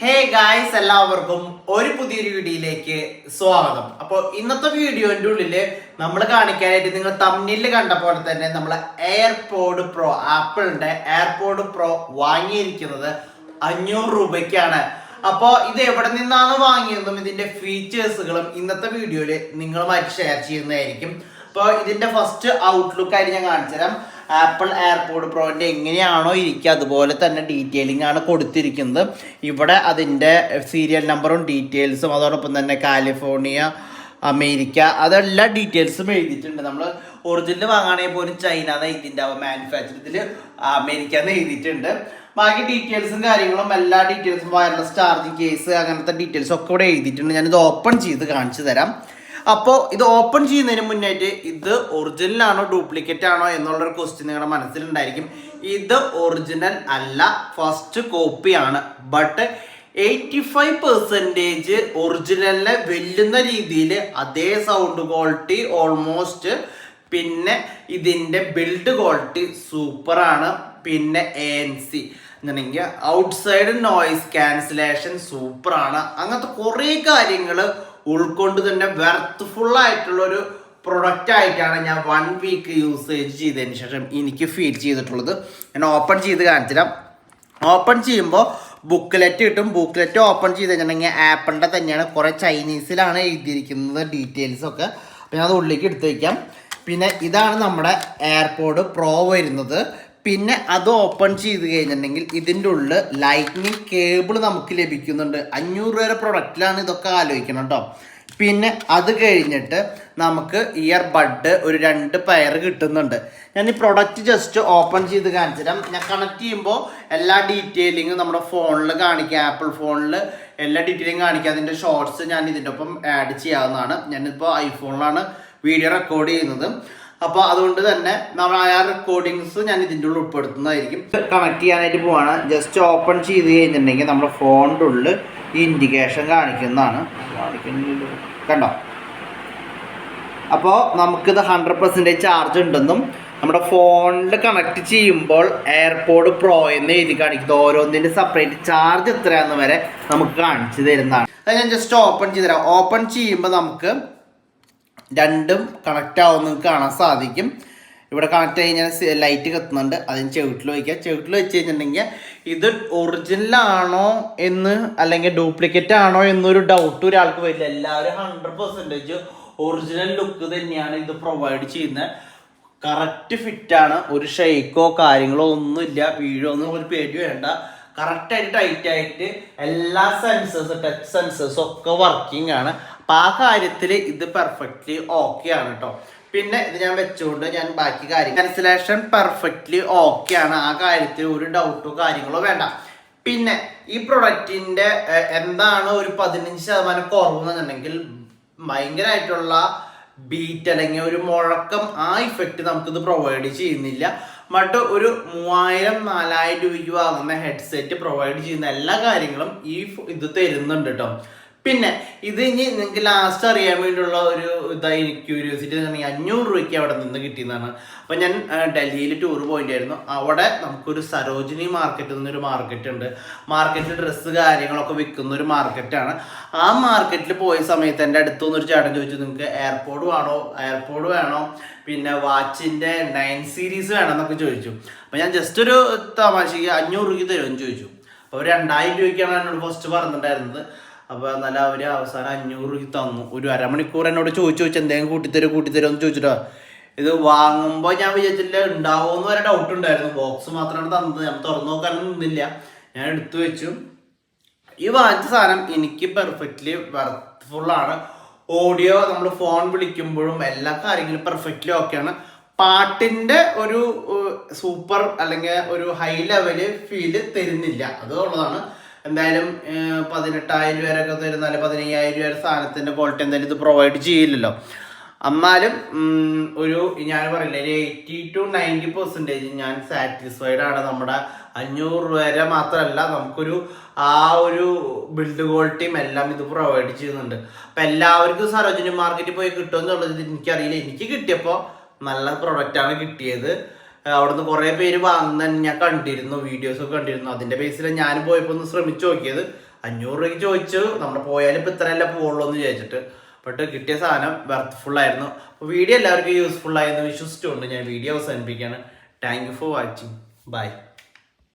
Hey guys, എല്ലാവർക്കും ഒരു പുതിയൊരു വീഡിയോയിലേക്ക് സ്വാഗതം. അപ്പോൾ ഇന്നത്തെ വീഡിയോന്റെ ഉള്ളില് നമ്മൾ കാണിക്കാനായിട്ട് നിങ്ങൾ തമ്മിൽ കണ്ട പോലെ തന്നെ നമ്മൾ എയർപോഡ് പ്രോ, ആപ്പിളിന്റെ എയർപോഡ് പ്രോ വാങ്ങിയിരിക്കുന്നത് 500 രൂപയ്ക്കാണ്. അപ്പോൾ ഇത് എവിടെ നിന്നാണ് വാങ്ങിയതെന്നും ഇതിന്റെ ഫീച്ചേഴ്സുകളും ഇന്നത്തെ വീഡിയോയിൽ നിങ്ങളുമായിട്ട് ഷെയർ ചെയ്യുന്നതായിരിക്കും. അപ്പോൾ ഇതിന്റെ ഫസ്റ്റ് ഔട്ട്ലുക്ക് ആയിട്ട് ഞാൻ കാണിച്ചുതരാം. ആപ്പിൾ എയർപോഡ് പ്രോന്റെ എങ്ങനെയാണോ ഇരിക്കുക അതുപോലെ തന്നെ ഡീറ്റെയിലിംഗ് ആണ് കൊടുത്തിരിക്കുന്നത്. ഇവിടെ അതിൻ്റെ സീരിയൽ നമ്പറും ഡീറ്റെയിൽസും അതോടൊപ്പം തന്നെ കാലിഫോർണിയ, അമേരിക്ക, അതെല്ലാ ഡീറ്റെയിൽസും എഴുതിയിട്ടുണ്ട്. നമ്മൾ ഒറിജിനൽ വാങ്ങുകയാണെങ്കിൽ പോലും ചൈന എന്ന് എഴുതിയിട്ടുണ്ടാവും, മാനുഫാക്ചറിംഗിൽ അമേരിക്ക എന്ന് എഴുതിയിട്ടുണ്ട്. ബാക്കി ഡീറ്റെയിൽസും കാര്യങ്ങളും എല്ലാ ഡീറ്റെയിൽസും വയർലെസ് ചാർജിങ് കേസ് അങ്ങനത്തെ ഡീറ്റെയിൽസും ഒക്കെ ഇവിടെ എഴുതിയിട്ടുണ്ട്. ഞാനിത് ഓപ്പൺ ചെയ്ത് കാണിച്ചു തരാം. അപ്പോൾ ഇത് ഓപ്പൺ ചെയ്യുന്നതിന് മുന്നായിട്ട് ഇത് ഒറിജിനൽ ആണോ ഡ്യൂപ്ലിക്കേറ്റ് ആണോ എന്നുള്ളൊരു ക്വസ്റ്റ്യൻ നിങ്ങളുടെ മനസ്സിലുണ്ടായിരിക്കും. ഇത് ഒറിജിനൽ അല്ല, ഫസ്റ്റ് കോപ്പിയാണ്. ബട്ട് 85% ഒറിജിനലിനെ വെല്ലുന്ന രീതിയിൽ അതേ സൗണ്ട് ക്വാളിറ്റി ഓൾമോസ്റ്റ്, പിന്നെ ഇതിൻ്റെ ബിൽഡ് ക്വാളിറ്റി സൂപ്പറാണ്. പിന്നെ ANC എന്നുണ്ടെങ്കിൽ ഔട്ട്സൈഡ് നോയിസ് ക്യാൻസലേഷൻ സൂപ്പറാണ്. അങ്ങനത്തെ കുറേ കാര്യങ്ങൾ ഉൾക്കൊണ്ട് തന്നെ വെർത്ത്ഫുൾ ആയിട്ടുള്ളൊരു പ്രൊഡക്റ്റ് ആയിട്ടാണ് ഞാൻ 1 വീക്ക് യൂസേജ് ചെയ്തതിന് ശേഷം എനിക്ക് ഫീൽ ചെയ്തിട്ടുള്ളത്. ഞാൻ ഓപ്പൺ ചെയ്ത് കാണിച്ചുതരാം. ഓപ്പൺ ചെയ്യുമ്പോൾ ബുക്ക്ലെറ്റ് കിട്ടും. ബുക്ക്ലെറ്റ് ഓപ്പൺ ചെയ്ത് കഴിഞ്ഞിട്ടുണ്ടെങ്കിൽ ആപ്പിളിൻ്റെ തന്നെയാണ്, കുറേ ചൈനീസിലാണ് എഴുതിയിരിക്കുന്നത് ഡീറ്റെയിൽസൊക്കെ. അപ്പോൾ ഞാൻ അത് ഉള്ളിലേക്ക് എടുത്ത് വയ്ക്കാം. പിന്നെ ഇതാണ് നമ്മുടെ എയർപോഡ് പ്രോ വരുന്നത്. പിന്നെ അത് ഓപ്പൺ ചെയ്ത് കഴിഞ്ഞിട്ടുണ്ടെങ്കിൽ ഇതിൻ്റെ ഉള്ളിൽ ലൈറ്റ്നിങ് കേബിൾ നമുക്ക് ലഭിക്കുന്നുണ്ട്. 500 രൂപ പ്രൊഡക്റ്റിലാണ് ഇതൊക്കെ ആലോചിക്കണം കേട്ടോ. പിന്നെ അത് കഴിഞ്ഞിട്ട് നമുക്ക് ഇയർ ബഡ് ഒരു 2 പെയർ കിട്ടുന്നുണ്ട്. ഞാൻ ഈ പ്രൊഡക്റ്റ് ജസ്റ്റ് ഓപ്പൺ ചെയ്ത് കാണിച്ചു തരാം. ഞാൻ കണക്ട് ചെയ്യുമ്പോൾ എല്ലാ ഡീറ്റെയിലിങ്ങും നമ്മുടെ ഫോണിൽ കാണിക്കാം, ആപ്പിൾ ഫോണിൽ എല്ലാ ഡീറ്റെയിലിങ്ങും കാണിക്കാം. അതിൻ്റെ ഷോർട്സ് ഞാൻ ഇതിൻ്റെ ഒപ്പം ആഡ് ചെയ്യാവുന്നതാണ്. ഞാനിപ്പോൾ ഐഫോണിലാണ് വീഡിയോ റെക്കോർഡ് ചെയ്യുന്നത്. അപ്പോൾ അതുകൊണ്ട് തന്നെ നമ്മൾ ആ റെക്കോർഡിങ്സ് ഞാൻ ഇതിൻ്റെ ഉള്ളിൽ ഉൾപ്പെടുത്തുന്നതായിരിക്കും. കണക്ട് ചെയ്യാനായിട്ട് പോവാണ്. ജസ്റ്റ് ഓപ്പൺ ചെയ്ത് കഴിഞ്ഞിട്ടുണ്ടെങ്കിൽ നമ്മുടെ ഫോണിൻ്റെ ഉള്ളിൽ ഈ ഇൻഡിക്കേഷൻ കാണിക്കുന്നതാണ്. കണ്ടോ? അപ്പോൾ നമുക്കിത് 100% ചാർജ് ഉണ്ടെന്നും നമ്മുടെ ഫോണിൽ കണക്ട് ചെയ്യുമ്പോൾ എയർപോഡ് പ്രോ എന്ന് എഴുതി കാണിക്കുന്നത് ഓരോന്നിൻ്റെ സെപ്പറേറ്റ് ചാർജ് എത്രയാണെന്ന് വരെ നമുക്ക് കാണിച്ചു തരുന്നതാണ്. അത് ഞാൻ ജസ്റ്റ് ഓപ്പൺ ചെയ്ത് തരാം. ഓപ്പൺ ചെയ്യുമ്പോൾ നമുക്ക് രണ്ടും കണക്റ്റ് ആവുമെന്ന് കാണാൻ സാധിക്കും. ഇവിടെ കണക്ട് കഴിഞ്ഞാൽ ലൈറ്റ് കത്തുന്നുണ്ട്. അതിന് ചെവിട്ടിൽ വയ്ക്കുക. ചെവിട്ടിൽ വെച്ച് കഴിഞ്ഞിട്ടുണ്ടെങ്കിൽ ഇത് ഒറിജിനലാണോ എന്ന് അല്ലെങ്കിൽ ഡ്യൂപ്ലിക്കേറ്റ് ആണോ എന്നൊരു ഡൗട്ട് ഒരാൾക്ക് വരില്ല. എല്ലാവരും 100% ഒറിജിനൽ ലുക്ക് തന്നെയാണ് ഇത് പ്രൊവൈഡ് ചെയ്യുന്നത്. കറക്റ്റ് ഫിറ്റാണ്. ഒരു ഷെയ്ക്കോ കാര്യങ്ങളോ ഒന്നുമില്ല, വീഴോ ഒന്നും ഒരു പേടി വേണ്ട. കറക്റ്റായിട്ട് ടൈറ്റായിട്ട് എല്ലാ സെൻസേഴ്സ്, ടച്ച് സെൻസേഴ്സും ഒക്കെ വർക്കിംഗ് ആണ്. അപ്പം ആ കാര്യത്തിൽ ഇത് പെർഫെക്റ്റ്ലി ഓക്കെ ആണ് കേട്ടോ. പിന്നെ ഇത് ഞാൻ വെച്ചുകൊണ്ട് ഞാൻ ബാക്കി കാര്യം ക്യാൻസലേഷൻ പെർഫെക്റ്റ്ലി ഓക്കെ ആണ്. ആ കാര്യത്തിൽ ഒരു ഡൗട്ടോ കാര്യങ്ങളോ വേണ്ട. പിന്നെ ഈ പ്രൊഡക്റ്റിൻ്റെ എന്താണ് ഒരു 15% കുറവെന്നുണ്ടെങ്കിൽ ഭയങ്കരമായിട്ടുള്ള ബീറ്റ് അല്ലെങ്കിൽ ഒരു മുഴക്കം, ആ ഇഫക്റ്റ് നമുക്കിത് പ്രൊവൈഡ് ചെയ്യുന്നില്ല. ബട്ട് ഒരു 3000-4000 രൂപയ്ക്ക് വാങ്ങുന്ന ഹെഡ്സെറ്റ് പ്രൊവൈഡ് ചെയ്യുന്ന എല്ലാ കാര്യങ്ങളും ഇത് തരുന്നുണ്ട് കേട്ടോ. പിന്നെ ഇത് ഇനി നിങ്ങൾക്ക് ലാസ്റ്റ് അറിയാൻ വേണ്ടിയുള്ള ഒരു ഇതായി ക്യൂരിയോസിറ്റി എന്നുണ്ടെങ്കിൽ 500 രൂപയ്ക്ക് അവിടെ നിന്ന് കിട്ടിയതാണ്. അപ്പം ഞാൻ ഡൽഹിയിൽ ടൂർ പോയിട്ടായിരുന്നു. അവിടെ നമുക്കൊരു സരോജിനി മാർക്കറ്റ് എന്നൊരു മാർക്കറ്റ് ഉണ്ട്. മാർക്കറ്റിൽ ഡ്രസ്സ് കാര്യങ്ങളൊക്കെ വിൽക്കുന്ന ഒരു മാർക്കറ്റാണ്. ആ മാർക്കറ്റിൽ പോയ സമയത്ത് എൻ്റെ അടുത്തുനിന്ന് ഒരു ചേട്ടൻ ചോദിച്ചു, നിങ്ങൾക്ക് എയർപോഡ് വേണോ പിന്നെ വാച്ചിൻ്റെ 9 സീരീസ് വേണമെന്നൊക്കെ ചോദിച്ചു. അപ്പോൾ ഞാൻ ജസ്റ്റ് ഒരു തമാശയ്ക്ക് 500 രൂപയ്ക്ക് തരുമെന്ന് ചോദിച്ചു. അപ്പോൾ 2000 രൂപയ്ക്കാണ് എന്നോട് ഫസ്റ്റ് പറഞ്ഞിട്ടുണ്ടായിരുന്നത്. അപ്പോൾ എന്നാലും അവർ അവസാനം 500 രൂപയ്ക്ക് തന്നു. ഒരു അരമണിക്കൂർ എന്നോട് ചോദിച്ചു എന്തെങ്കിലും കൂട്ടിത്തരുമോ എന്ന് ചോദിച്ചിട്ടോ. ഇത് വാങ്ങുമ്പോൾ ഞാൻ വിചാരിച്ചില്ല ഉണ്ടാവുമെന്ന് വരെ ഡൗട്ട് ഉണ്ടായിരുന്നു. ബോക്സ് മാത്രമാണ് തന്നത്. ഞാൻ തുറന്നു നോക്കാനൊന്നും നിന്നില്ല, ഞാൻ എടുത്തു വെച്ചു. ഈ വാങ്ങിച്ച സാധനം എനിക്ക് പെർഫെക്റ്റ്ലി വെർത്ത്ഫുള്ളാണ്. ഓഡിയോ നമ്മൾ ഫോൺ വിളിക്കുമ്പോഴും എല്ലാ കാര്യങ്ങളും പെർഫെക്റ്റ്ലി ഓക്കെയാണ്. പാട്ടിൻ്റെ ഒരു സൂപ്പർ അല്ലെങ്കിൽ ഒരു ഹൈ ലെവല് ഫീല് തരുന്നില്ല, അത് ഉള്ളതാണ്. എന്തായാലും 18,000 വരെയൊക്കെ തരുന്നാലും 15,000 രൂപ സാധനത്തിൻ്റെ ക്വാളിറ്റി എന്തായാലും ഇത് പ്രൊവൈഡ് ചെയ്യില്ലല്ലോ. എന്നാലും ഒരു ഞാൻ പറയില്ല, ഒരു 80-90% ഞാൻ സാറ്റിസ്ഫൈഡ് ആണ്. നമ്മുടെ 500 രൂപ വരെ മാത്രമല്ല, നമുക്കൊരു ആ ഒരു ബിൽഡ് ക്വാളിറ്റിയും എല്ലാം ഇത് പ്രൊവൈഡ് ചെയ്യുന്നുണ്ട്. അപ്പം എല്ലാവർക്കും സരോജിനി മാർക്കറ്റിൽ പോയി കിട്ടുമെന്നുള്ളത് എനിക്കറിയില്ല. എനിക്ക് കിട്ടിയപ്പോൾ നല്ല പ്രൊഡക്റ്റാണ് കിട്ടിയത്. അവിടുന്ന് കുറേ പേര് വാങ്ങുന്ന ഞാൻ കണ്ടിരുന്നു, വീഡിയോസൊക്കെ കണ്ടിരുന്നു. അതിൻ്റെ ബേസിൽ ഞാൻ പോയപ്പോൾ ഒന്ന് ശ്രമിച്ചു നോക്കിയത്. 500 രൂപയ്ക്ക് ചോദിച്ചു, നമ്മൾ പോയാലും ഇപ്പം ഇത്രയല്ല പോവുള്ളൂ എന്ന് ചോദിച്ചിട്ട്. ബട്ട് കിട്ടിയ സാധനം വെർത്ത്ഫുൾ ആയിരുന്നു. അപ്പോൾ വീഡിയോ എല്ലാവർക്കും യൂസ്ഫുൾ ആയെന്ന് വിശ്വസിച്ചുകൊണ്ട് ഞാൻ വീഡിയോ അവസാനിപ്പിക്കുകയാണ്. Thank you for watching. By.